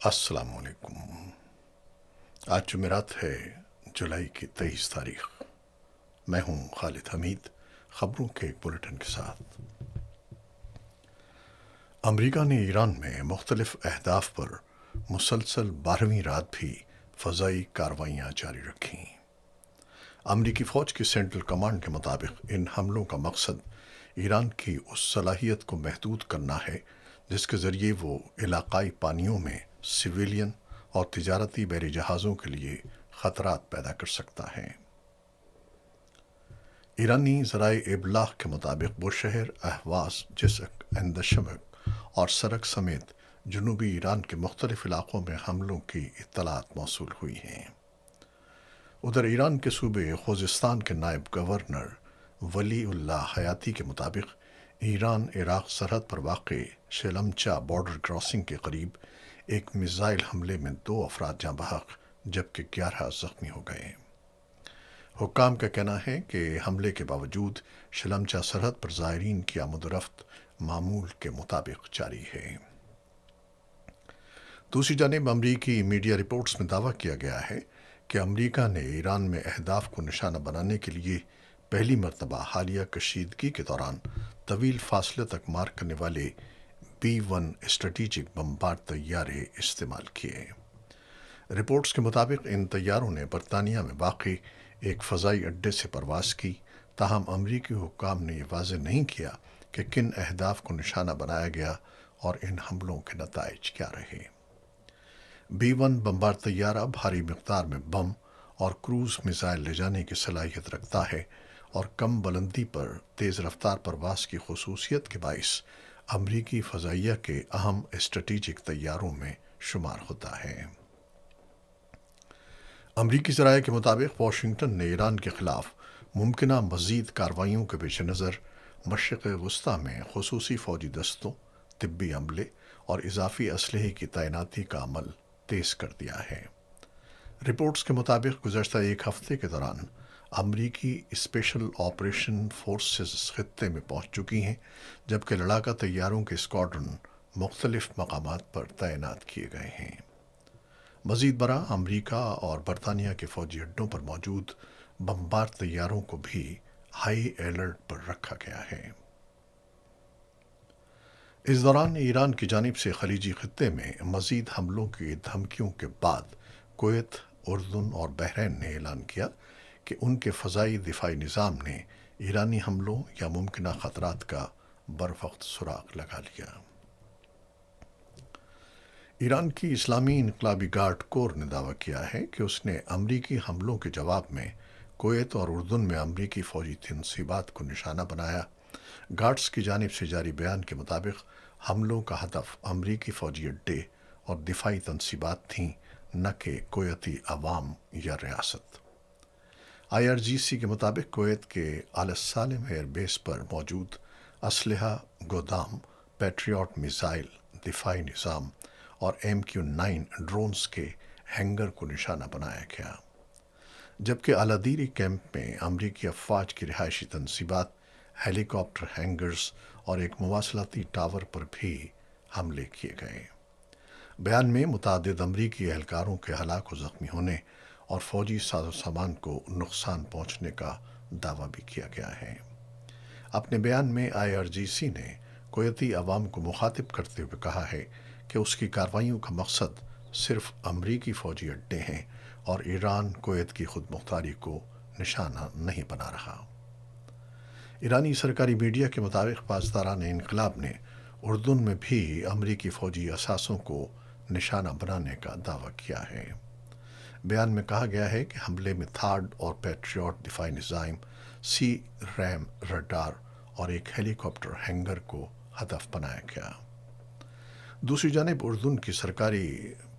अस्सलाम वालेकुम। आज जुमेरात है, जुलाई की 23 तारीख। मैं हूं खालिद हमीद, खबरों के एक बुलेटिन के साथ। अमेरिका ने ईरान में मुख्तलिफ अहदाफ पर मुसलसल 12वीं रात भी फ़ज़ाई कार्रवाइयाँ जारी रखीं। अमरीकी फ़ौज की सेंट्रल कमांड के मुताबिक इन हमलों का मकसद ईरान की उस सलाहियत को महदूद करना है जिसके ज़रिए वो इलाक़ाई पानियों में सिविलियन और तिजारती बहरी जहाज़ों के लिए ख़तरात पैदा कर सकता है। ईरानी ज़राए इबलाग के मुताबिक वो शहर अहवाज़, जिसक, एंदशमक और सरक समेत जनूबी ईरान के मुख्तलिफ इलाक़ों में हमलों की इत्तलात मौसूल हुई हैं। उधर ईरान के सूबे खुज़िस्तान के नायब गवर्नर वली उल्लाह हयाती के मुताबिक ईरान इराक़ सरहद पर वाक़े शेलमचा बॉर्डर क्रॉसिंग के करीब एक मिसाइल हमले में 2 अफराद जाँ बहक जबकि 11 ज़ख्मी हो गए। हुक्काम का कहना है कि हमले के बावजूद शेलमचा सरहद पर ज़ायरीन की आमद-ओ-रफ़्त मामूल के मुताबिक जारी है। दूसरी जानिब अमरीकी मीडिया रिपोर्ट्स में दावा किया गया है कि अमरीका ने ईरान में अहदाफ को निशाना बनाने के लिए पहली मरतबा हालिया कशीदगी के दौरान तवील फासले तक मार करने वाले B-1 स्ट्रेटेजिक बमबार तैयारे इस्तेमाल किए। रिपोर्ट्स के मुताबिक इन तैयारों ने बरतानिया में वाक़ई एक फ़ज़ाई अड्डे से परवाज़ की, ताहम अमरीकी हुक्काम ने यह वाज़ेह नहीं किया कि किन अहदाफ को निशाना बनाया गया और इन हमलों के नताइज क्या रहे। B-1 बमबार तैयारा भारी मिक़दार में बम और क्रूज़ मिसाइल ले जाने की सलाहियत रखता है और कम बुलंदी पर तेज़ रफ्तार परवाज़ की खुसूसियत के बाइस अमरीकी फ़ज़ाइया के अहम स्ट्रेटेजिक तैयारों में शुमार होता है। अमरीकी ज़राए के मुताबिक वाशिंगटन ने ईरान के ख़िलाफ़ मुमकिना मज़ीद कार्रवाइयों के पेश नज़र मशरिक़ वस्ती में खुसूसी फ़ौजी दस्तों, तिब्बी अमले और इजाफ़ी असलहे की तैनाती का अमल तेज़ कर दिया है। रिपोर्ट्स के मुताबिक गुज़श्ता एक हफ़्ते के दौरान अमरीकी स्पेशल ऑपरेशन फोर्सेस ख़ित्ते में पहुँच चुकी हैं, जबकि लड़ाका तैयारों के स्क्वाड्रन मुख्तलिफ़ मकामात पर तैनात किए गए हैं। मज़ीद बरा अमरीका और बरतानिया के फ़ौजी अड्डों पर मौजूद बमबार तैयारों को भी हाई अलर्ट पर रखा गया है। इस दौरान ईरान की जानिब से खलीजी ख़ित्ते में मज़ीद हमलों की धमकियों के बाद कुवैत, उर्दून और बहरीन ने ऐलान किया कि उनके फ़ज़ाई दिफ़ाई निज़ाम ने ईरानी हमलों या मुमकिना ख़तरात का बरवक्त सुराग लगा लिया। ईरान की इस्लामी इनकलाबी गार्ड कोर ने दावा किया है कि उसने अमरीकी हमलों के जवाब में कुवैत और उर्दून में अमरीकी फ़ौजी तंसीबात को निशाना बनाया। गार्ड्स की जानिब से जारी बयान के मुताबिक हमलों का हदफ अमरीकी फ़ौजी अड्डे और दिफाई तंसीबात थीं, न कि कुवैती अवाम या रियासत। IRGC के मुताबिक कुवैत के आल सालिम एयरबेस पर मौजूद असलहा गोदाम, पैट्रियट मिसाइल दिफाई निज़ाम और MQ-9 ड्रोन्स के हैंगर को निशाना बनाया गया, जबकि अलादीरी कैंप में अमरीकी अफवाज की रिहायशी तंसीबात, हेलीकॉप्टर हैंगर्स और एक मवासलाती टावर पर भी हमले किए गए। बयान में मुतादिद अमरीकी एहलकारों के हलाक व ज़ख्मी होने और फ़ौजी साजो सामान को नुकसान पहुँचने का दावा भी किया गया है। अपने बयान में IRGC ने कुवैती अवाम को मुखातिब करते हुए कहा है कि उसकी कार्रवाइयों का मकसद सिर्फ अमरीकी फ़ौजी अड्डे हैं और ईरान कुवैत की खुद मुख्तारी को निशाना नहीं बना रहा। ईरानी सरकारी मीडिया के मुताबिक पासदारान इनकलाब ने उर्दून में भी अमरीकी फ़ौजी असासों को निशाना बनाने का दावा किया है। बयान में कहा गया है कि हमले में थार्ड और पैट्रियट दिफाई निज़ाम, सी रैम रडार और एक हेलीकॉप्टर हैंगर को हदफ बनाया गया। दूसरी जानिब उर्दून की सरकारी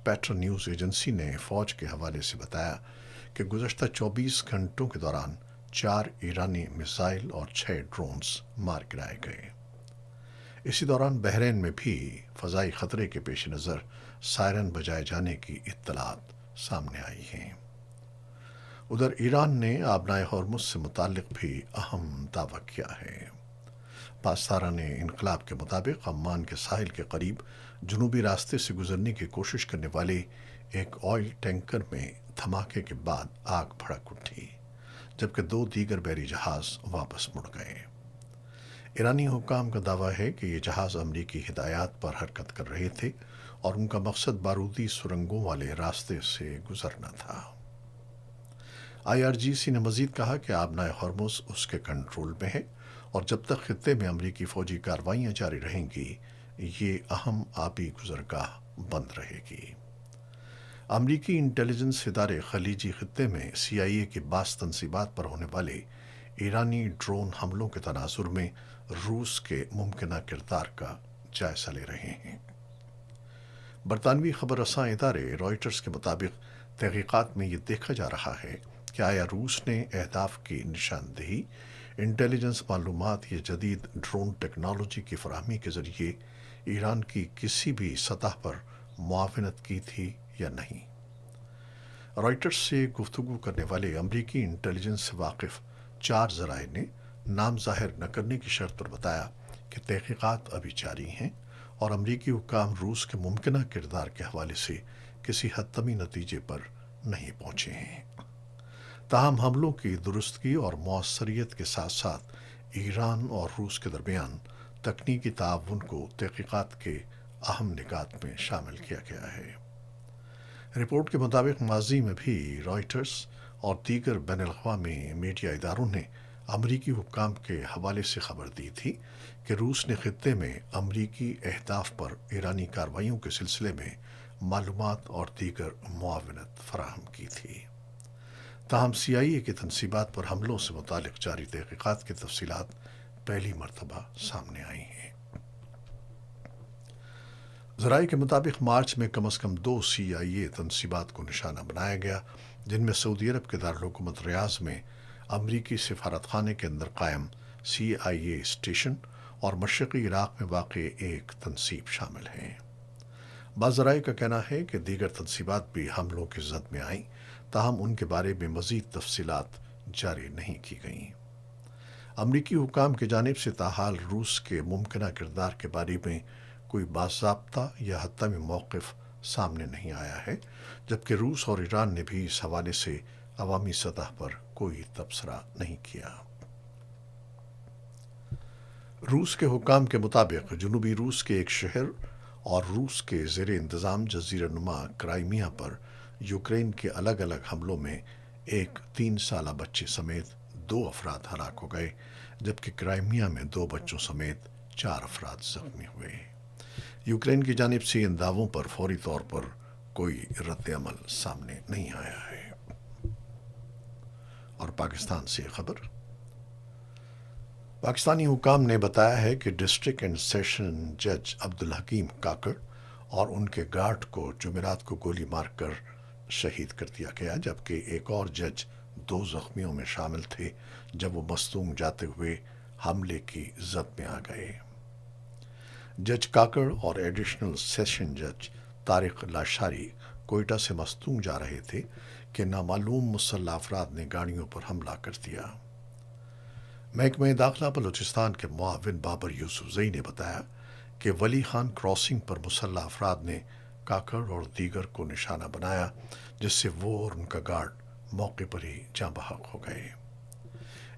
पैट्रन न्यूज़ एजेंसी ने फ़ौज के हवाले से बताया कि गुज़श्ता 24 घंटों के दौरान 4 ईरानी मिसाइल और 6 ड्रोन्स मार गिराए गए। इसी दौरान बहरीन में भी फ़ज़ाई ख़तरे के पेश नज़र सायरन बजाए जाने की इत्तलात सामने आई हैं। उधर ईरान ने आबनाए हॉर्मुज़ से मुताल्लिक़ भी अहम दावा किया है। پاسداران انقلاب کے مطابق عمان کے ساحل کے قریب جنوبی راستے سے گزرنے کی کوشش کرنے والے ایک آئل ٹینکر میں دھماکے کے بعد آگ بھڑک اٹھی، جبکہ 2 دیگر بحری جہاز واپس مڑ گئے۔ ایرانی حکام کا دعویٰ ہے کہ یہ جہاز امریکی ہدایات پر حرکت کر رہے تھے اور ان کا مقصد بارودی سرنگوں والے راستے سے گزرنا تھا۔ IRGC نے مزید کہا کہ آبنائے ہرمز اس کے کنٹرول میں ہے اور جب تک خطے میں امریکی فوجی کارروائیاں جاری رہیں گی، یہ اہم آبی گزرگاہ بند رہے گی۔ امریکی انٹیلیجنس ادارے خلیجی خطے میں CIA کی بعض تنصیبات پر ہونے والے ایرانی ڈرون حملوں کے تناظر میں روس کے ممکنہ کردار کا جائزہ لے رہے ہیں۔ برطانوی خبر رساں ادارے رائٹرز کے مطابق تحقیقات میں یہ دیکھا جا رہا ہے کہ آیا روس نے اہداف کی نشاندہی، انٹیلیجنس معلومات یا جدید ڈرون ٹیکنالوجی کی فراہمی کے ذریعے ایران کی کسی بھی سطح پر معاونت کی تھی یا نہیں۔ رائٹرز سے گفتگو کرنے والے امریکی انٹیلیجنس سے واقف 4 ذرائع نے نام ظاہر نہ کرنے کی شرط پر بتایا کہ تحقیقات ابھی جاری ہیں اور امریکی حکام روس کے ممکنہ کردار کے حوالے سے کسی حتمی نتیجے پر نہیں پہنچے ہیں۔ تاہم حملوں کی درستگی اور مؤثریت کے ساتھ ساتھ ایران اور روس کے درمیان تکنیکی تعاون کو تحقیقات کے اہم نکات میں شامل کیا گیا ہے۔ رپورٹ کے مطابق ماضی میں بھی رائٹرز اور دیگر بین الاقوامی میڈیا اداروں نے امریکی حکام کے حوالے سے خبر دی تھی کہ روس نے خطے میں امریکی اہداف پر ایرانی کارروائیوں کے سلسلے میں معلومات اور دیگر معاونت فراہم کی تھی۔ تاہم CIA کی تنصیبات پر حملوں سے متعلق جاری تحقیقات کی تفصیلات پہلی مرتبہ سامنے آئی ہیں۔ ذرائع کے مطابق مارچ میں کم از کم 2 CIA تنصیبات کو نشانہ بنایا گیا، جن میں سعودی عرب کے دارالحکومت ریاض میں امریکی سفارت خانے کے اندر قائم CIA اسٹیشن اور مشرقی عراق میں واقع ایک تنصیب شامل ہیں۔ بعض ذرائع کا کہنا ہے کہ دیگر تنصیبات بھی حملوں کی زد میں آئیں، تاہم ان کے بارے میں مزید تفصیلات جاری نہیں کی گئیں۔ امریکی حکام کی جانب سے تاحال روس کے ممکنہ کردار کے بارے میں کوئی باضابطہ یا حتمی موقف سامنے نہیں آیا ہے، جبکہ روس اور ایران نے بھی اس حوالے سے عوامی سطح پر کوئی تبصرہ نہیں کیا۔ روس کے حکام کے مطابق جنوبی روس کے ایک شہر اور روس کے زیر انتظام جزیرہ نما کرائمیا پر یوکرین کے الگ الگ حملوں میں ایک 3 سالہ بچے سمیت 2 افراد ہلاک ہو گئے، جبکہ کرائمیا میں 2 بچوں سمیت 4 افراد زخمی ہوئے۔ یوکرین کی جانب سے ان دعووں پر فوری طور پر کوئی رد عمل سامنے نہیں آیا ہے۔ اور پاکستان سے خبر، پاکستانی حکام نے بتایا ہے کہ ڈسٹرکٹ اینڈ سیشن جج عبدالحکیم کاکڑ اور ان کے گارڈ کو جمعرات کو گولی مار کر شہید کر دیا گیا، جبکہ ایک اور جج 2 زخمیوں میں شامل تھے جب وہ مصدوم جاتے ہوئے حملے کی زد میں آ گئے۔ جج کاکڑ اور ایڈیشنل سیشن جج طارق لاشاری کوئٹہ سے مصدوم جا رہے تھے کہ نامعلوم مسلح افراد نے گاڑیوں پر حملہ کر دیا۔ محکمہ داخلہ بلوچستان کے معاون بابر یوسف زئی نے بتایا کہ ولی خان کراسنگ پر مسلح افراد نے کاکڑ اور دیگر کو نشانہ بنایا، جس سے وہ اور ان کا گارڈ موقع پر ہی جاں بحق ہو گئے۔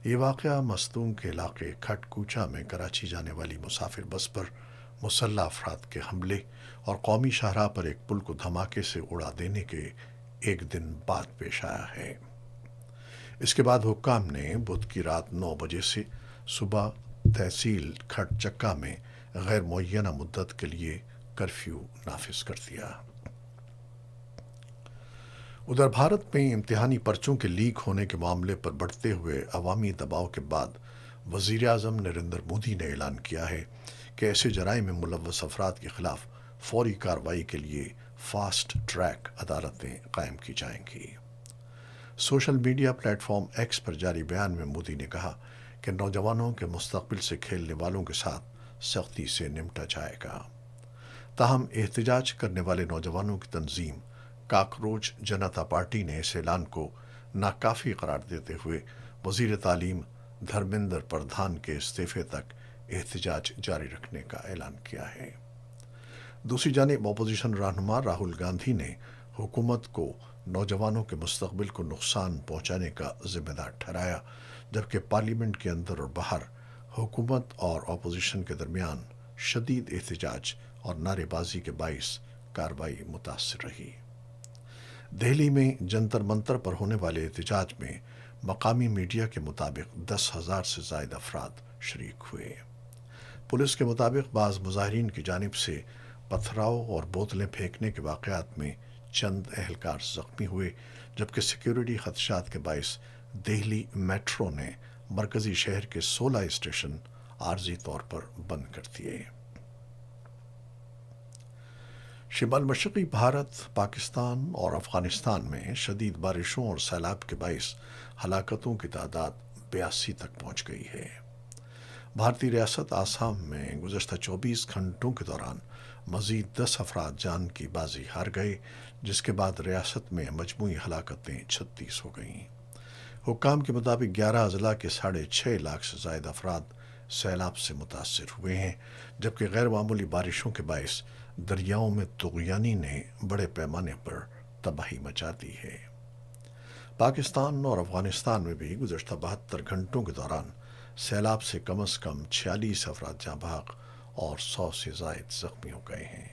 یہ واقعہ مستونگ کے علاقے کھٹ کوچا میں کراچی جانے والی مسافر بس پر مسلح افراد کے حملے اور قومی شاہراہ پر ایک پل کو دھماکے سے اڑا دینے کے ایک دن بعد پیش آیا ہے۔ اس کے بعد حکام نے بدھ کی رات 9 بجے سے صبح تحصیل کھٹ چکا میں غیر معینہ مدت کے لیے کرفیو نافذ کر دیا۔ ادھر بھارت میں امتحانی پرچوں کے لیک ہونے کے معاملے پر بڑھتے ہوئے عوامی دباؤ کے بعد وزیر اعظم نریندر مودی نے اعلان کیا ہے کہ ایسے جرائم میں ملوث افراد کے خلاف فوری کارروائی کے لیے فاسٹ ٹریک عدالتیں قائم کی جائیں گی۔ Social media platform X پر جاری بیان میں مودی نے کہا کہ نوجوانوں کے مستقبل سے کھیلنے والوں کے ساتھ سختی سے نمٹا جائے گا۔ تاہم احتجاج کرنے والے نوجوانوں کی تنظیم کاکروچ جنتا پارٹی نے اس اعلان کو ناکافی قرار دیتے ہوئے وزیر تعلیم دھرمیندر پردھان کے استعفے تک एहतजाज जारी रखने का ऐलान किया है। दूसरी जानिब अपोजिशन रहनुमा राहुल गांधी ने हुकूमत को नौजवानों के मुस्तकबिल को नुकसान पहुंचाने का जिम्मेदार ठहराया, जबकि पार्लियामेंट के अंदर और बाहर हुकूमत और अपोजिशन के दरमियान शदीद एहतजाज और नारेबाजी के बाइस कार्रवाई मुतासर रही। दिल्ली में जंतर मंतर पर होने वाले एहतजाज में मकामी मीडिया के मुताबिक 10,000 से ज़ायद अफराद शरीक हुए। पुलिस के मुताबिक बाज़ मुजाहिरीन की जानिब से पथराव और बोतलें फेंकने के वाक़यात में चंद एहलकार ज़ख्मी हुए, जबकि सिक्योरिटी खदशात के बाइस दिल्ली मेट्रो ने मरकज़ी शहर के 16 स्टेशन आर्जी तौर पर बंद कर दिए। शिमाल मशरक़ी भारत, पाकिस्तान और अफ़गानिस्तान में शदीद बारिशों और सैलाब के बाइस हलाकतों की तादाद 82 तक पहुँच गई है। भारतीय रियासत आसाम में गुज़श्ता 24 घंटों के दौरान मज़ीद 10 अफराद जान की बाजी हार गए, जिसके बाद रियासत में मजमूई हलाकतें 36 हो गईं। हुक्काम के मुताबिक 11 अजला के 6.5 लाख से ज़ायद अफराद सैलाब से मुतासर हुए हैं, जबकि गैर मामूली बारिशों के बाइस दरियाओं में तुग़यानी ने बड़े पैमाने पर तबाही मचा दी है। पाकिस्तान और अफ़गानिस्तान में भी गुज़श्ता 72 घंटों के दौरान सैलाब से कम 46 अफराद जाँ बहक और 100 से ज़ायद ज़ख्मी हो गए हैं।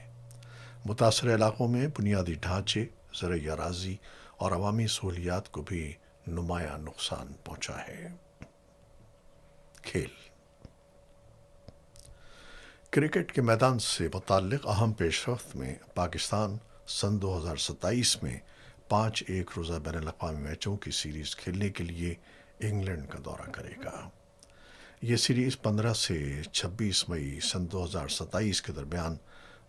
मुतासर इलाक़ों में बुनियादी ढांचे, ज़रई अराज़ी और अवामी सहूलियात को भी नुमायाँ नुकसान पहुँचा है। खेल। क्रिकेट के मैदान से मुताल्लिक़ अहम पेशरफ्त में पाकिस्तान सन 2027 में 5 एक रोज़ा बैनुल-अक़वामी मैचों की सीरीज़ खेलने के लिए इंग्लैंड का दौरा करेगा। ये सीरीज़ 15 से 26 मई सन 2027 के दरमियान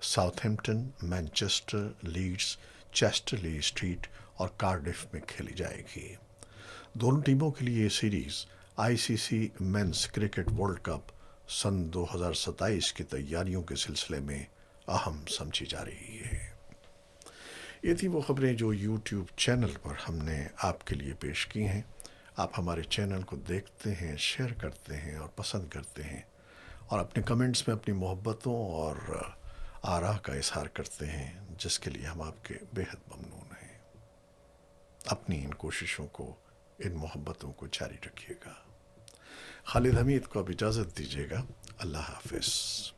Southampton, Manchester, Leeds, Chester-le-Street और कार्डिफ में खेली जाएगी। दोनों टीमों के लिए ये series ICC men's cricket world cup सन 2027 की तैयारियों के सिलसिले में अहम समझी जा रही है। ये थी वो खबरें जो यूट्यूब चैनल पर हमने आपके लिए पेश की हैं। आप हमारे चैनल को देखते हैं, शेयर करते हैं और पसंद करते हैं, और अपने कमेंट्स में अपनी मोहब्बतों और आराह का इजहार करते हैं, जिसके लिए हम आपके बेहद ममनून हैं। अपनी इन कोशिशों को, इन मोहब्बतों को जारी रखिएगा। खालिद हमीद को अब इजाज़त दीजिएगा। अल्लाह हाफ़िज़।